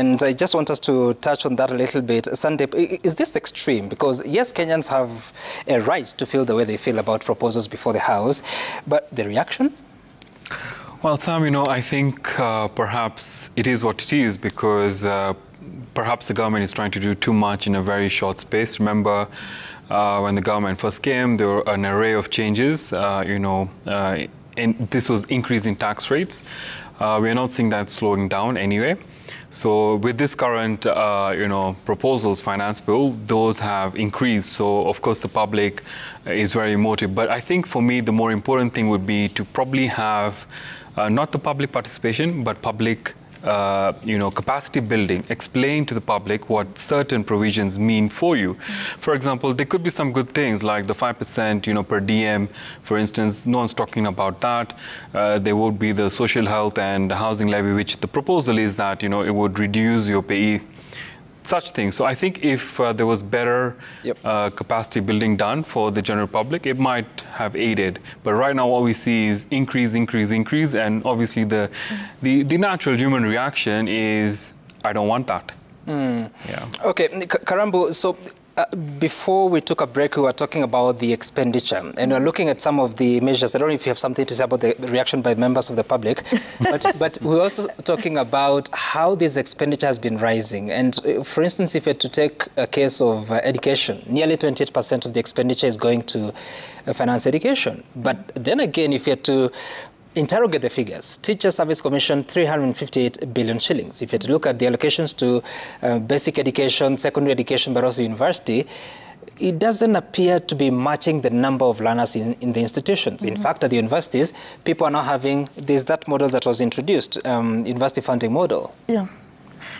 and I just want us to touch on that a little bit. Sandeep, is this extreme? Because yes, Kenyans have a right to feel the way they feel about proposals before the House, but the reaction? Well, Sam, I think perhaps it is what it is, because perhaps the government is trying to do too much in a very short space. Remember, when the government first came, there were an array of changes, and this was increasing tax rates. We are not seeing that slowing down anyway. So with this current, proposals, finance bill, those have increased. So of course the public is very emotive. But I think for me, the more important thing would be to probably have not the public participation, but public capacity building, explain to the public what certain provisions mean for you. For example, there could be some good things like the 5%, per DM, for instance. No one's talking about that. There would be the social health and housing levy, which the proposal is that, it would reduce your pay, such things. So I think if there was better capacity building done for the general public, it might have aided. But right now what we see is increase, and obviously the natural human reaction is, I don't want that. Yeah. Okay, Karambu, so before we took a break, we were talking about the expenditure, and we're looking at some of the measures. I don't know if you have something to say about the reaction by members of the public, but we're also talking about how this expenditure has been rising. And for instance, if you had to take a case of education, nearly 28% of the expenditure is going to finance education. But then again, if you had to interrogate the figures, Teacher Service Commission, 358 billion shillings. If you had to look at the allocations to basic education, secondary education, but also university, it doesn't appear to be matching the number of learners in the institutions. In fact, at the universities, people are now having, there's that model that was introduced, university funding model. Yeah.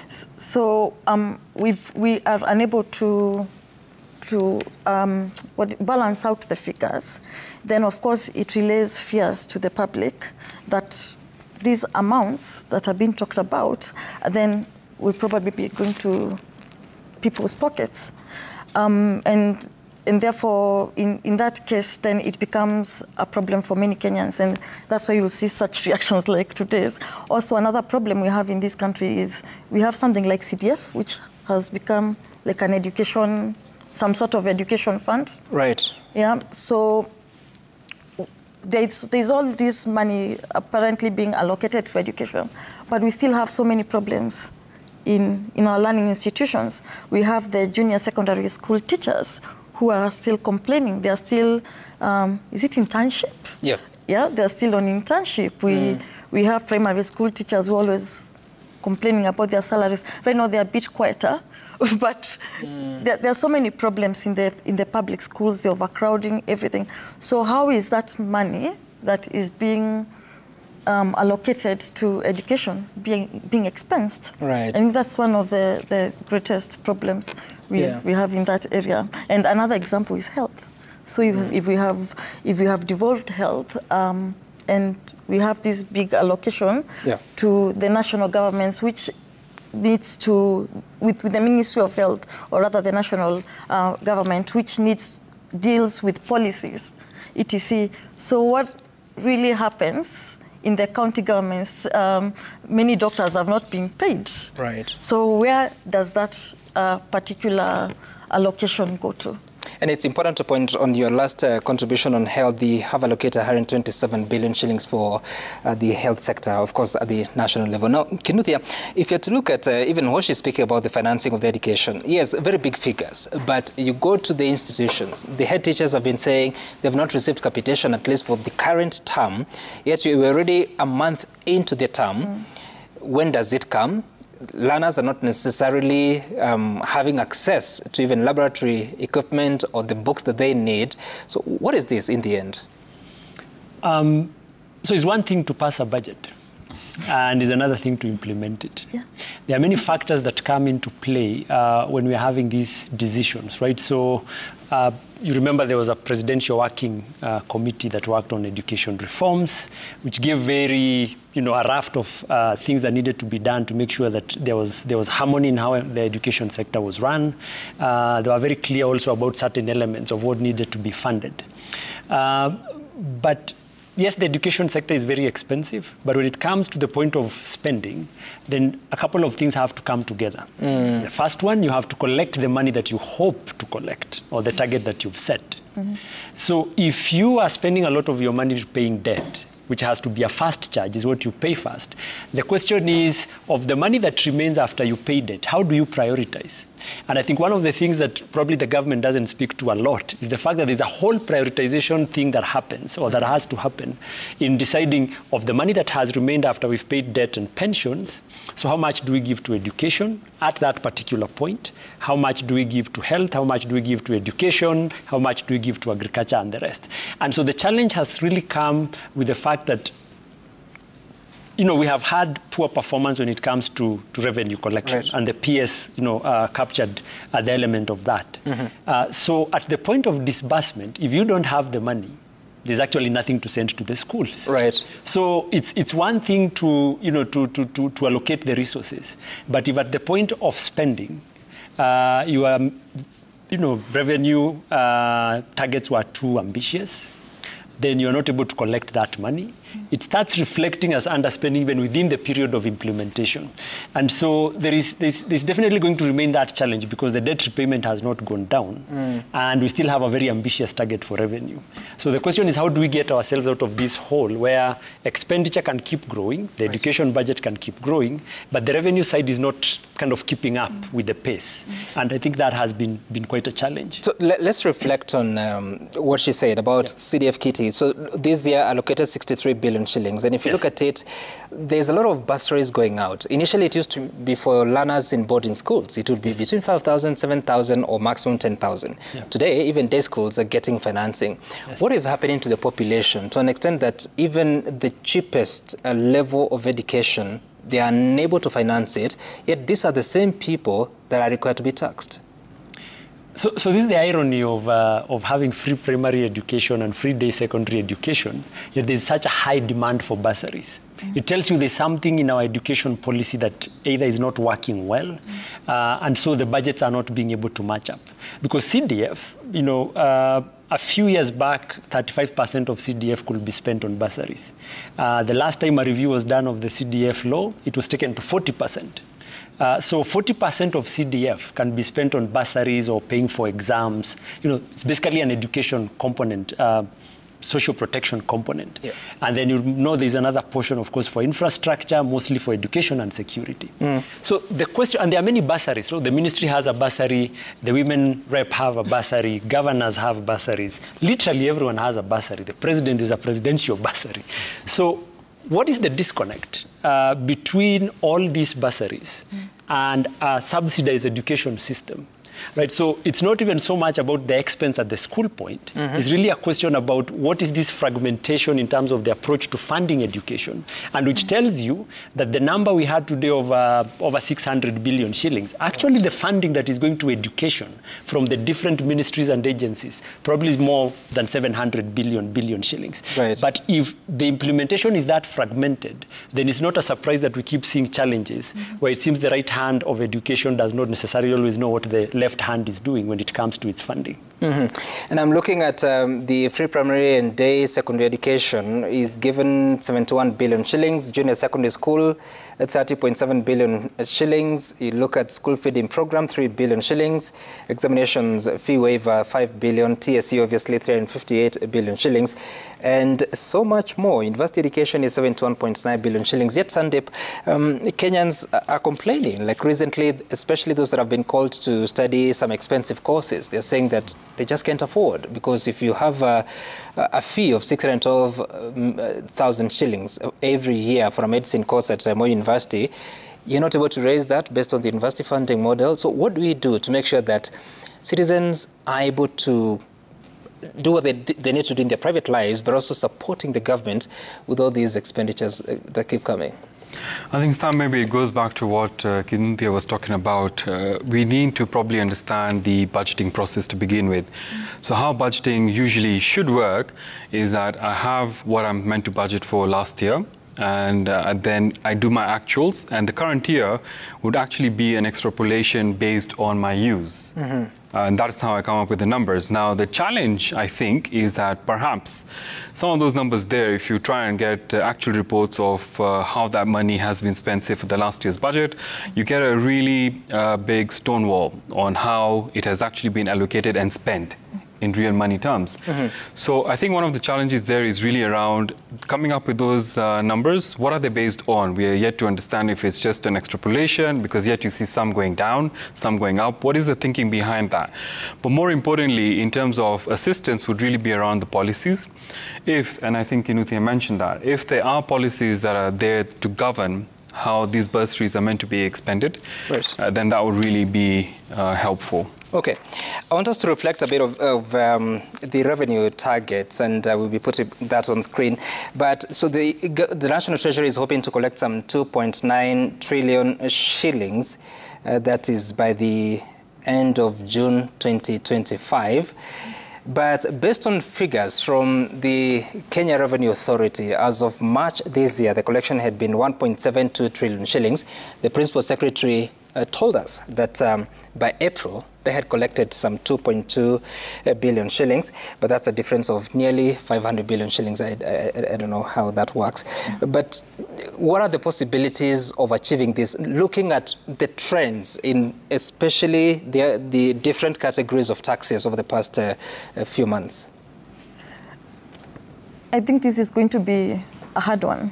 So we are unable to balance out the figures. Then, of course, it relays fears to the public that these amounts that are being talked about then will probably be going to people's pockets. And therefore, in that case, then it becomes a problem for many Kenyans. And that's why you'll see such reactions like today's. Also, another problem we have in this country is we have something like CDF, which has become like an education, some sort of education fund. Right. Yeah, so there's all this money apparently being allocated for education, but we still have so many problems in our learning institutions. We have the junior secondary school teachers who are still complaining. They are still, is it internship? Yeah. Yeah, they're still on internship. We have primary school teachers who are always complaining about their salaries. Right now they're a bit quieter, but there are so many problems in the public schools, the overcrowding, everything. So how is that money that is being allocated to education being expensed? Right. And that's one of the greatest problems we have in that area. And another example is health. So if we have devolved health, and we have this big allocation to the national governments, which needs to, with the Ministry of Health, or rather the national government, which deals with policies, etc. So what really happens in the county governments, many doctors have not been paid. Right. So where does that particular allocation go to? And it's important to point on your last contribution on health. They have allocated 127 billion shillings for the health sector, of course, at the national level. Now, Kinuthia, if you're to look at even what she's speaking about the financing of the education, yes, very big figures, but you go to the institutions, the head teachers have been saying they've not received capitation, at least for the current term, yet we're already a month into the term. When does it come? Learners are not necessarily having access to even laboratory equipment or the books that they need. So what is this in the end? So it's one thing to pass a budget, and it's another thing to implement it. Yeah. There are many factors that come into play when we're having these decisions, right? So you remember there was a presidential working committee that worked on education reforms, which gave very, a raft of things that needed to be done to make sure that there was harmony in how the education sector was run. They were very clear also about certain elements of what needed to be funded. But yes, the education sector is very expensive, but when it comes to the point of spending, then a couple of things have to come together. The first one, you have to collect the money that you hope to collect, or the target that you've set. So if you are spending a lot of your money paying debt, which has to be a fast charge, is what you pay first. The question is, of the money that remains after you paid it, how do you prioritize? And I think one of the things that probably the government doesn't speak to a lot is the fact that there's a whole prioritization thing that happens, or that has to happen, in deciding of the money that has remained after we've paid debt and pensions. So how much do we give to education at that particular point? How much do we give to health? How much do we give to education? How much do we give to agriculture and the rest? And so the challenge has really come with the fact that we have had poor performance when it comes to revenue collection, right. And the PS, captured the element of that. So at the point of disbursement, if you don't have the money, there's actually nothing to send to the schools. Right. So it's one thing to to allocate the resources, but if at the point of spending, your revenue targets were too ambitious, then you're not able to collect that money. It starts reflecting as underspending even within the period of implementation. And so there's definitely going to remain that challenge, because the debt repayment has not gone down, and we still have a very ambitious target for revenue. So the question is, how do we get ourselves out of this hole where expenditure can keep growing, the education budget can keep growing, but the revenue side is not kind of keeping up with the pace. And I think that has been quite a challenge. So let's reflect on what she said about CDF Kitty. So this year allocated 63 billion shillings. And if you look at it, there's a lot of bursaries going out. Initially, it used to be for learners in boarding schools. It would be between 5,000, 7,000, or maximum 10,000. Today, even day schools are getting financing. What is happening to the population to an extent that even the cheapest level of education, they are unable to finance it, yet these are the same people that are required to be taxed? So this is the irony of having free primary education and free day secondary education, yet there's such a high demand for bursaries. It tells you there's something in our education policy that either is not working well, and so the budgets are not being able to match up. Because CDF, a few years back, 35% of CDF could be spent on bursaries. The last time a review was done of the CDF law, it was taken to 40%. So 40% of CDF can be spent on bursaries or paying for exams. It's basically an education component, social protection component. And then there's another portion, of course, for infrastructure, mostly for education and security. So the question, and there are many bursaries. So the ministry has a bursary, the women rep have a bursary, governors have bursaries. Literally everyone has a bursary. The president is a presidential bursary. So what is the disconnect between all these bursaries and a subsidized education system? Right, so it's not even so much about the expense at the school point. It's really a question about what is this fragmentation in terms of the approach to funding education, and which tells you that the number we had today of over 600 billion shillings, actually the funding that is going to education from the different ministries and agencies probably is more than 700 billion shillings. Right. But if the implementation is that fragmented, then it's not a surprise that we keep seeing challenges where it seems the right hand of education does not necessarily always know what the left hand is doing when it comes to its funding. And I'm looking at the free primary and day secondary education is given 71 billion shillings, junior secondary school 30.7 billion shillings. You look at school feeding program, 3 billion shillings, examinations fee waiver 5 billion, TSU obviously 358 billion shillings, and so much more. University education is 71.9 billion shillings. Yet, Sandeep, Kenyans are complaining. Like recently, especially those that have been called to study some expensive courses, they're saying that they just can't afford, because if you have a fee of 612,000 shillings every year for a medicine course at Moi University, you're not able to raise that based on the university funding model. So what do we do to make sure that citizens are able to do what they need to do in their private lives, but also supporting the government with all these expenditures that keep coming? I think, Sam, maybe it goes back to what Kinunthia was talking about. We need to probably understand the budgeting process to begin with. So how budgeting usually should work is that I have what I'm meant to budget for last year. and then I do my actuals, and the current year would actually be an extrapolation based on my use. And that's how I come up with the numbers. Now, the challenge, I think, is that perhaps some of those numbers there, if you try and get actual reports of how that money has been spent, say, for the last year's budget, you get a really big stonewall on how it has actually been allocated and spent in real money terms. So I think one of the challenges there is really around coming up with those numbers. What are they based on? We are yet to understand if it's just an extrapolation, because yet you see some going down, some going up. What is the thinking behind that? But more importantly, in terms of assistance, would really be around the policies. If, and I think Kinuthia mentioned that, if there are policies that are there to govern how these bursaries are meant to be expended, then that would really be helpful. Okay. I want us to reflect a bit of the revenue targets, and we'll be putting that on screen. But so the National Treasury is hoping to collect some 2.9 trillion shillings. That is by the end of June 2025. But based on figures from the Kenya Revenue Authority, as of March this year, the collection had been 1.72 trillion shillings. The Principal Secretary told us that by April, they had collected some 2.2 billion shillings, but that's a difference of nearly 500 billion shillings. I don't know how that works. But what are the possibilities of achieving this, looking at the trends in especially the different categories of taxes over the past few months? I think this is going to be a hard one.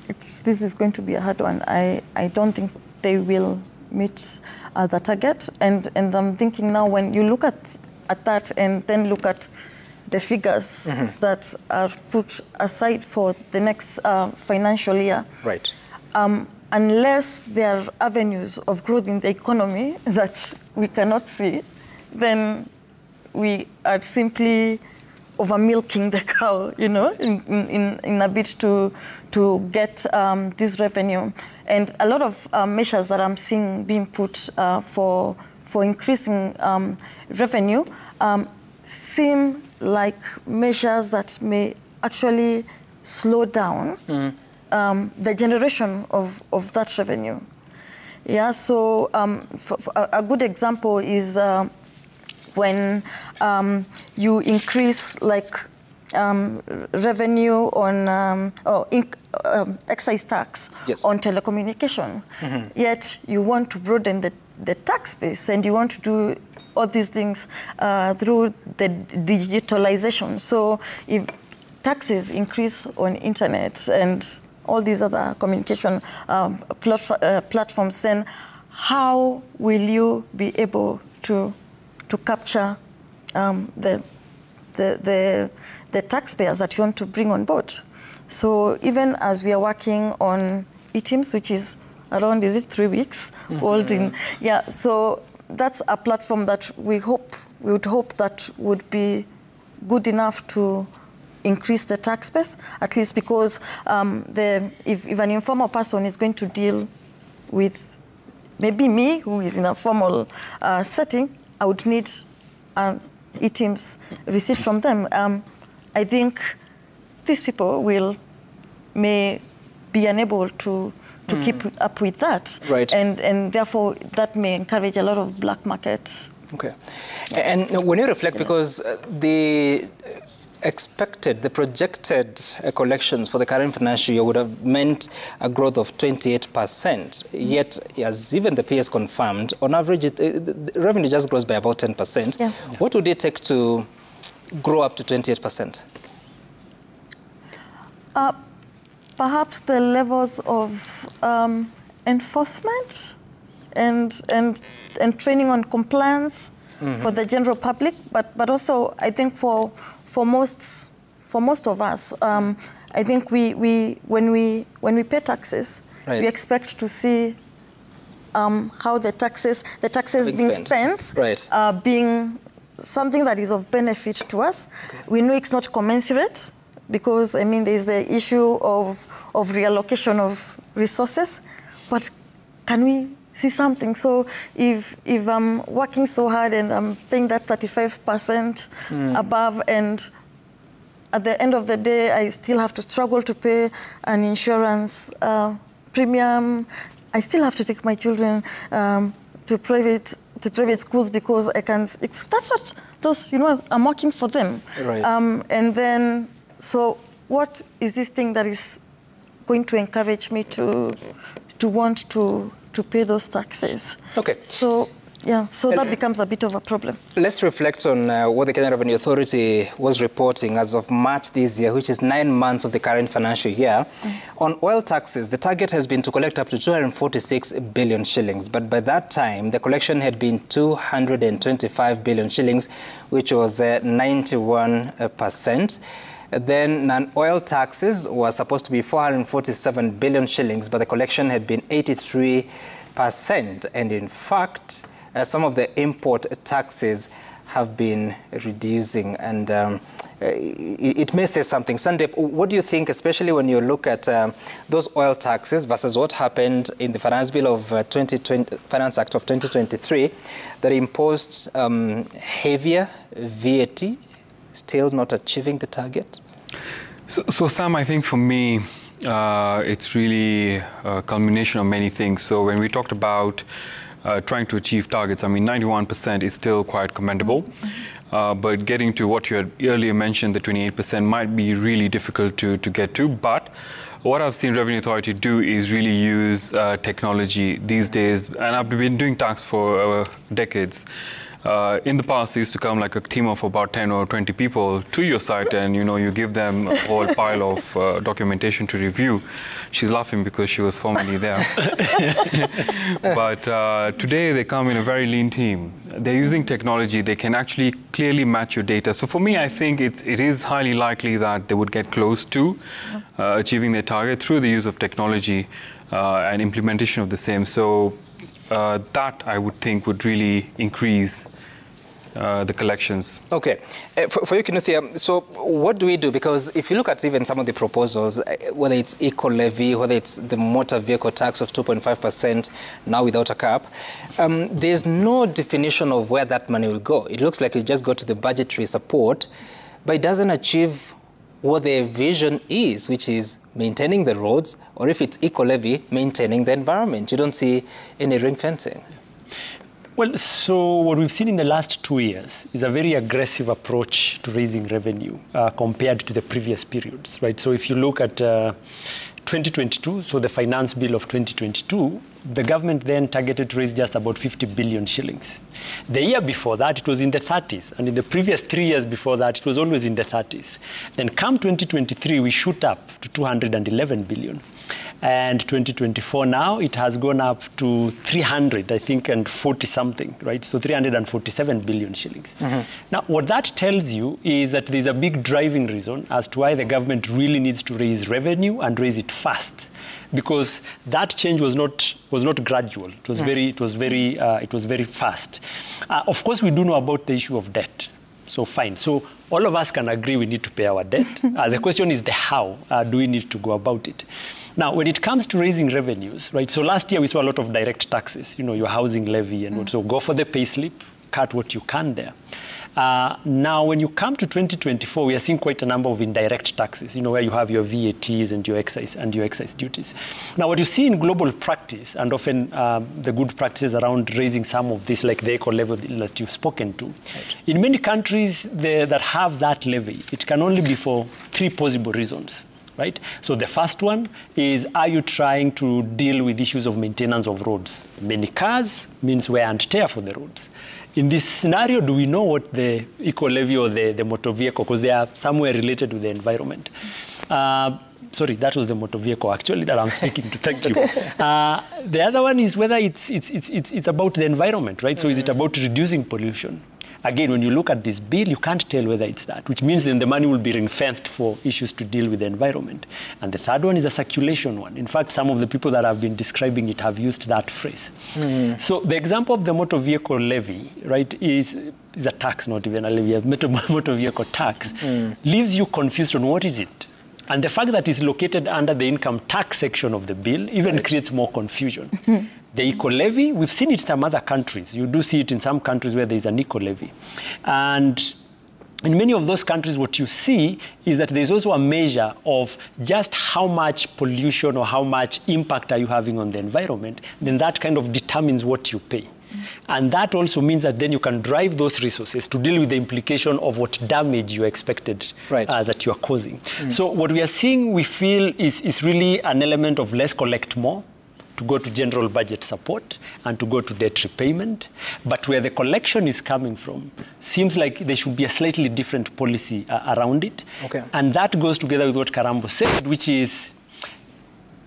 This is going to be a hard one. I don't think they will meet the target, and I'm thinking now, when you look at that and then look at the figures that are put aside for the next financial year, right? Unless there are avenues of growth in the economy that we cannot see, then we are simply over milking the cow, you know, in a bid to get this revenue. And a lot of measures that I'm seeing being put for increasing revenue seem like measures that may actually slow down the generation of that revenue. Yeah, so a good example is when you increase like revenue on excise tax on telecommunication, yet you want to broaden the tax base and you want to do all these things through the digitalization. So if taxes increase on internet and all these other communication platforms, then how will you be able to capture the taxpayers that you want to bring on board? So even as we are working on e-Teams, which is around, is it 3 weeks old? So that's a platform that we would hope that would be good enough to increase the tax base, at least because if an informal person is going to deal with maybe me, who is in a formal setting, I would need e-Teams receipt from them. I think these people may be unable to keep up with that. Right. And therefore, that may encourage a lot of black market. Okay. And when you reflect, because the projected collections for the current financial year would have meant a growth of 28%. Yet, as even the PS confirmed, on average, the revenue just grows by about 10%. Yeah. What would it take to grow up to 28%? Perhaps the levels of enforcement and training on compliance for the general public, but also I think for most of us, I think when we pay taxes, we expect to see how the taxes being spent being something that is of benefit to us. Okay. We know it's not commensurate, because I mean there's the issue of reallocation of resources, but can we see something? So if I'm working so hard and I'm paying that 35% above, and at the end of the day, I still have to struggle to pay an insurance premium. I still have to take my children to private schools because I can. That's what those, I'm working for them. Right. And then, so what is this thing that is going to encourage me to want to pay those taxes? Okay. So. Yeah, so that becomes a bit of a problem. Let's reflect on what the Kenya Revenue Authority was reporting as of March this year, which is 9 months of the current financial year. On oil taxes, the target has been to collect up to 246 billion shillings. But by that time, the collection had been 225 billion shillings, which was 91%. Then non-oil taxes were supposed to be 447 billion shillings, but the collection had been 83%. And in fact, some of the import taxes have been reducing, and it may say something. Sandeep, what do you think, especially when you look at those oil taxes versus what happened in the Finance Bill of Finance Act of 2023 that imposed heavier VAT, still not achieving the target? So Sam, I think for me, it's really a culmination of many things. So when we talked about trying to achieve targets, I mean, 91% is still quite commendable. But getting to what you had earlier mentioned, the 28%, might be really difficult to get to. But what I've seen Revenue Authority do is really use technology these days. And I've been doing tax for decades. In the past, they used to come like a team of about 10 or 20 people to your site, and you give them a whole pile of documentation to review. She's laughing because she was formerly there. But today they come in a very lean team. They're using technology. They can actually clearly match your data. So for me, I think it is highly likely that they would get close to achieving their target through the use of technology and implementation of the same. So that, I would think, would really increase the collections. Okay. For you, Kinuthia, so what do we do? Because if you look at even some of the proposals, whether it's eco-levy, whether it's the motor vehicle tax of 2.5% now without a cap, there's no definition of where that money will go. It looks like it just go to the budgetary support, but it doesn't achieve what their vision is, which is maintaining the roads, or if it's eco-levy, maintaining the environment. You don't see any ring fencing. Well, so what we've seen in the last 2 years is a very aggressive approach to raising revenue compared to the previous periods, right? So if you look at 2022, so the finance bill of 2022, the government then targeted to raise just about 50 billion shillings. The year before that, it was in the 30s. And in the previous 3 years before that, it was always in the 30s. Then come 2023, we shoot up to 211 billion. And 2024 now, it has gone up to 300, I think, and 40 something, right? So 347 billion shillings. Now, what that tells you is that there's a big driving reason as to why the government really needs to raise revenue and raise it fast, because that change was not gradual. It was very fast. Of course, we do know about the issue of debt. So fine. So all of us can agree we need to pay our debt. The question is the how do we need to go about it? Now, when it comes to raising revenues, right? So last year we saw a lot of direct taxes, your housing levy and what. So go for the pay slip, cut what you can there. Now, when you come to 2024, we are seeing quite a number of indirect taxes, where you have your VATs and your excise duties. Now, what you see in global practice, and often the good practices around raising some of this, like the eco levy that you've spoken to, in many countries that have that levy, it can only be for 3 possible reasons. Right? So the first one is, are you trying to deal with issues of maintenance of roads? Many cars means wear and tear for the roads. In this scenario, do we know what the eco-levy or the motor vehicle, because they are somewhere related to the environment. Sorry, that was the motor vehicle, actually, that I'm speaking to. Thank you. The other one is whether it's about the environment, right? So is it about reducing pollution? Again, when you look at this bill, you can't tell whether it's that, which means then the money will be ring-fenced for issues to deal with the environment. And the third one is a circulation one. In fact, some of the people that have been describing it have used that phrase. So the example of the motor vehicle levy, right, is a tax, not even a levy, a motor vehicle tax, leaves you confused on what is it. And the fact that it's located under the income tax section of the bill even creates more confusion. The eco-levy, we've seen it in some other countries. You do see it in some countries where there's an eco-levy. And in many of those countries, what you see is that there's also a measure of just how much pollution or how much impact are you having on the environment. Then that kind of determines what you pay. And that also means that then you can drive those resources to deal with the implication of what damage you expected that you are causing. So what we are seeing, we feel, is really an element of let's collect more, to go to general budget support and to go to debt repayment. But where the collection is coming from seems like there should be a slightly different policy around it. Okay. And that goes together with what Karambo said, which is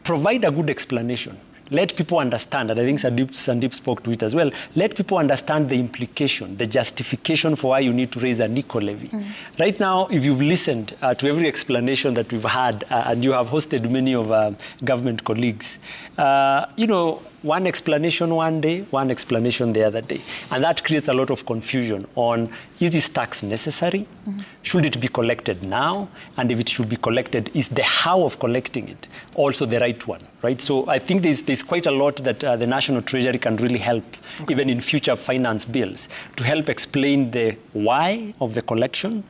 provide a good explanation. Let people understand, and I think Sandeep spoke to it as well, let people understand the implication, the justification for why you need to raise an eco levy. Right now, if you've listened to every explanation that we've had, and you have hosted many of our government colleagues, you know, one explanation one day, one explanation the other day. And that creates a lot of confusion on, is this tax necessary? Should it be collected now? And if it should be collected, is the how of collecting it also the right one, right? So I think there's quite a lot that the National Treasury can really help, even in future finance bills, to help explain the why of the collection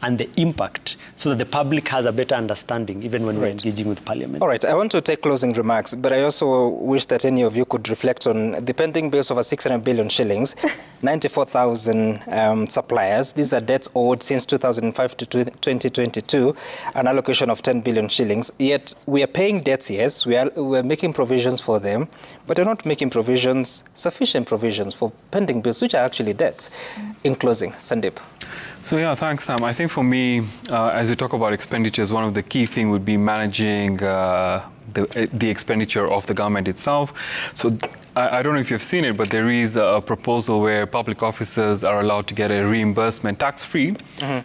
and the impact, so that the public has a better understanding, even when we're engaging with Parliament. All right, I want to take closing remarks, but I also wish that any of you could reflect on the pending bills over 600 billion shillings, 94,000 suppliers. These are debts owed since 2005 to 2022, an allocation of 10 billion shillings. Yet we are paying debts, yes, we're making provisions for them, but we're not making provisions, sufficient provisions for pending bills, which are actually debts. In closing, Sandeep. So yeah, thanks, Sam. I think for me, as you talk about expenditures, one of the key things would be managing the expenditure of the government itself. So I don't know if you've seen it, but there is a proposal where public officers are allowed to get a reimbursement tax-free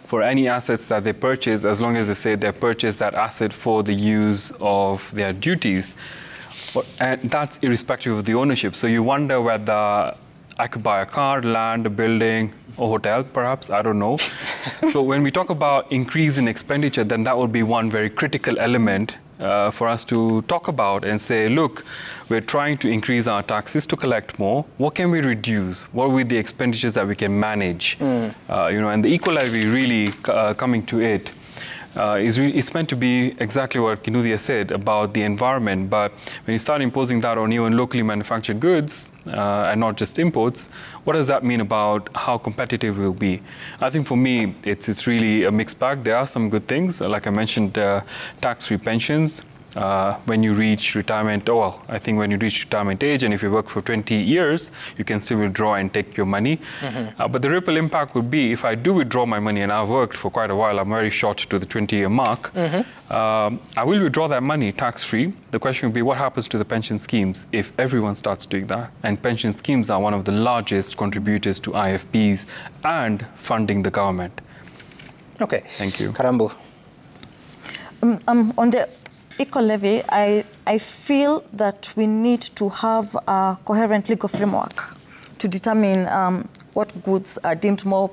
for any assets that they purchase, as long as they say they purchased that asset for the use of their duties. And that's irrespective of the ownership. So you wonder whether I could buy a car, land, a building, or hotel, perhaps, I don't know. So when we talk about increase in expenditure, then that would be one very critical element for us to talk about and say, look, we're trying to increase our taxes to collect more. What can we reduce? What will be the expenditures that we can manage? You know, and the eco levy really coming to it. It's meant to be exactly what Kinuthia said about the environment, but when you start imposing that on even locally manufactured goods and not just imports, what does that mean about how competitive we'll be? I think for me, it's really a mixed bag. There are some good things, like I mentioned, tax-free pensions. When you reach retirement, well, I think when you reach retirement age, and if you work for 20 years, you can still withdraw and take your money. But the ripple impact would be, if I do withdraw my money, and I've worked for quite a while, I'm very short to the 20-year mark, I will withdraw that money tax-free. The question would be, what happens to the pension schemes if everyone starts doing that? And pension schemes are one of the largest contributors to IFPs and funding the government. Okay. Thank you. Karambo. On the eco levy, I feel that we need to have a coherent legal framework to determine what goods are deemed more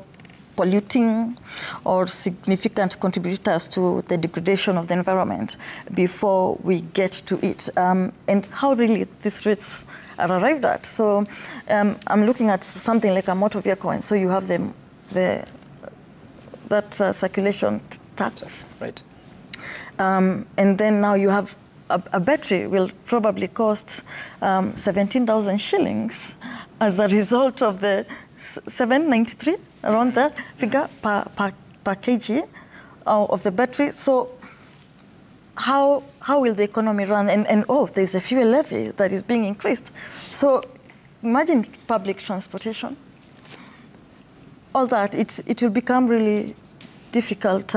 polluting or significant contributors to the degradation of the environment before we get to it, and how really these rates are arrived at. So I'm looking at something like a motor vehicle, and so you have that circulation tax. Right. And then now you have a battery will probably cost 17,000 shillings as a result of the 793, around that figure per kg of the battery. So how will the economy run? And oh, there's a fuel levy that is being increased. So imagine public transportation. All that, it will become really difficult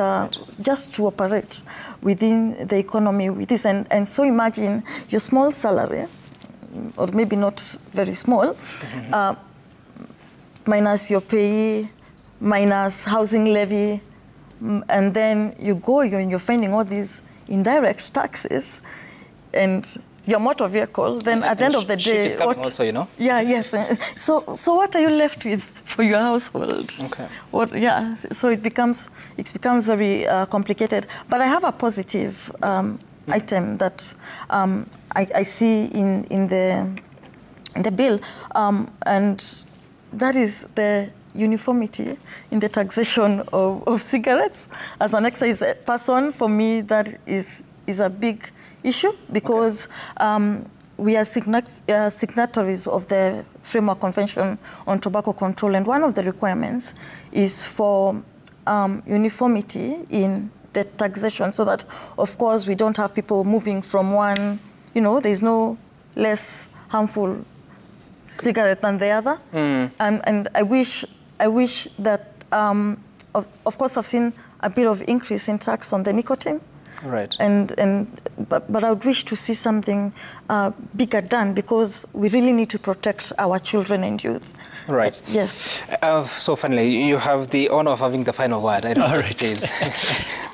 just to operate within the economy with this. And so imagine your small salary, or maybe not very small, minus your pay, minus housing levy, and then you're finding all these indirect taxes, and your motor vehicle, then at the end of the day, what, also, you know? Yeah, yes. So what are you left with for your household? Okay. Yeah. So it becomes very complicated. But I have a positive item that I see in the bill, and that is the uniformity in the taxation of cigarettes. As an excise person, for me, that is a big issue because we are signatories of the Framework Convention on Tobacco Control, and one of the requirements is for uniformity in the taxation, so that, of course, we don't have people moving from one, there's no less harmful cigarette than the other. And I wish that, of course, I've seen a bit of increase in tax on the nicotine. Right. But I would wish to see something bigger done, because we really need to protect our children and youth. Right. Yes. So finally, you have the honor of having the final word. I don't know what it is.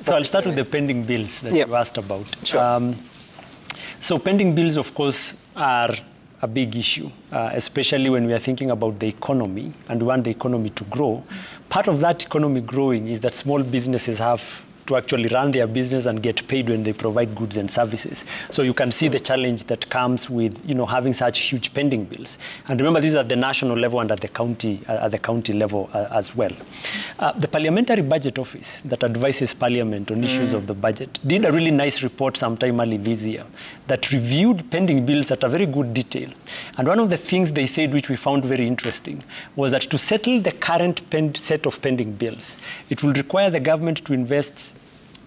So I'll start with the pending bills that you asked about. Sure. So pending bills, of course, are a big issue, especially when we are thinking about the economy and we want the economy to grow. Part of that economy growing is that small businesses have to actually run their business and get paid when they provide goods and services. So you can see the challenge that comes with having such huge pending bills. And remember, these are at the national level and at the county level as well. The Parliamentary Budget Office that advises Parliament on issues of the budget did a really nice report sometime early this year that reviewed pending bills at a very good detail. And one of the things they said, which we found very interesting, was that to settle the current set of pending bills, it will require the government to invest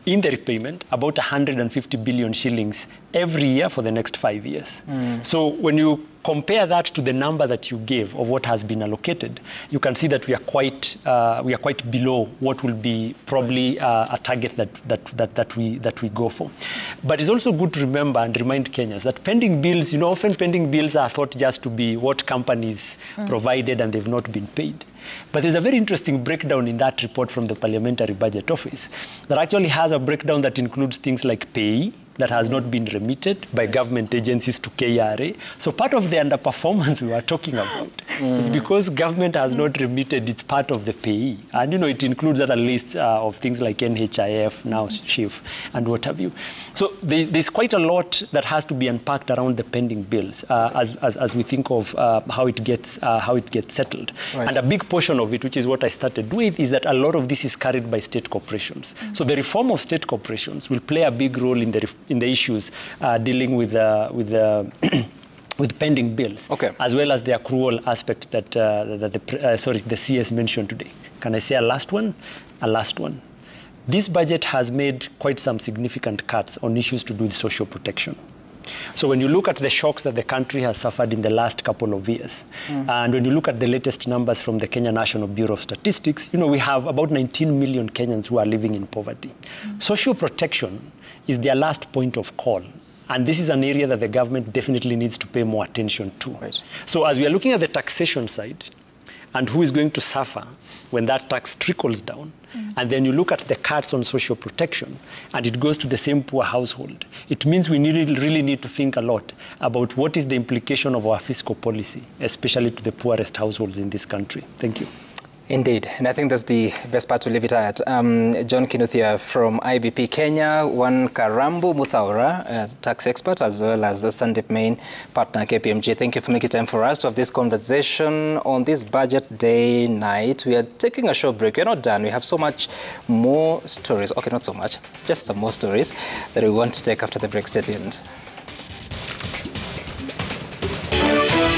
in the repayment about 150 billion shillings every year for the next 5 years. So when you compare that to the number that you gave of what has been allocated, you can see that we are quite below what will be probably a target that we go for. But it's also good to remember and remind Kenyans that pending bills, often pending bills are thought just to be what companies provided and they've not been paid. But there's a very interesting breakdown in that report from the Parliamentary Budget Office that actually has a breakdown that includes things like pay that has not been remitted by government agencies to KRA. So part of the underperformance we were talking about is because government has not remitted its part of the pay. And, it includes other lists of things like NHIF, now SHIF, and what have you. So there's quite a lot that has to be unpacked around the pending bills as we think of how it gets settled. Right. And a big portion of it, which is what I started with, is that a lot of this is carried by state corporations. So the reform of state corporations will play a big role in the issues dealing with with pending bills, as well as the accrual aspect that the CS mentioned today. Can I say a last one? A last one. This budget has made quite some significant cuts on issues to do with social protection. So when you look at the shocks that the country has suffered in the last couple of years, and when you look at the latest numbers from the Kenya National Bureau of Statistics, we have about 19 million Kenyans who are living in poverty. Social protection is their last point of call. And this is an area that the government definitely needs to pay more attention to. Right. So as we are looking at the taxation side, and who is going to suffer when that tax trickles down, and then you look at the cuts on social protection, and it goes to the same poor household, it means we really need to think a lot about what is the implication of our fiscal policy, especially to the poorest households in this country. Thank you. Indeed, and I think that's the best part to leave it at. John Kinuthia from IBP Kenya, Juan Karambu Muthaura, tax expert, as well as Sandeep Main, partner KPMG. Thank you for making time for us to have this conversation on this budget day night. We are taking a short break. We're not done. We have so much more stories. Okay, not so much, just some more stories that we want to take after the break. Stay tuned.